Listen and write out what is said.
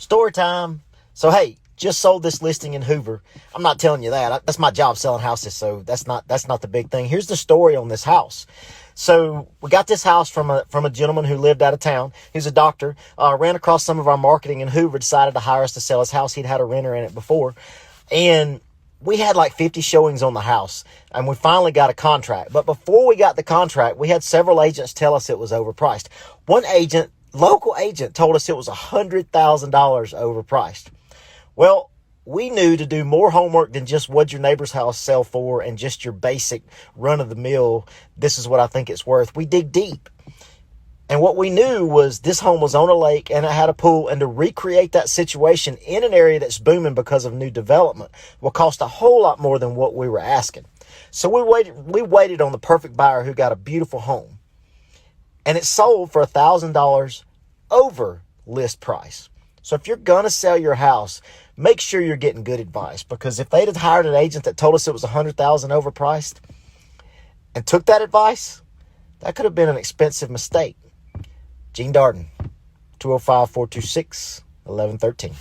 Story time. So, hey, just sold this listing in Hoover. I'm not telling you that. That's my job, selling houses. So that's not the big thing. Here's the story on this house. So we got this house from a gentleman who lived out of town. He's a doctor. Ran across some of our marketing in Hoover, decided to hire us to sell his house. He'd had a renter in it before. And we had like 50 showings on the house, and we finally got a contract. But before we got the contract, we had several agents tell us it was overpriced. One agent, local agent, told us it was $100,000 overpriced. Well, we knew to do more homework than just what'd your neighbor's house sell for and just your basic run-of-the-mill, this is what I think it's worth. We dig deep. And what we knew was this home was on a lake and it had a pool, and to recreate that situation in an area that's booming because of new development will cost a whole lot more than what we were asking. So we waited on the perfect buyer who got a beautiful home, and it sold for $1,000 over list price. So if you're going to sell your house, make sure you're getting good advice, because if they'd have hired an agent that told us it was $100,000 overpriced and took that advice, that could have been an expensive mistake. Gene Darden, 205-426-1113.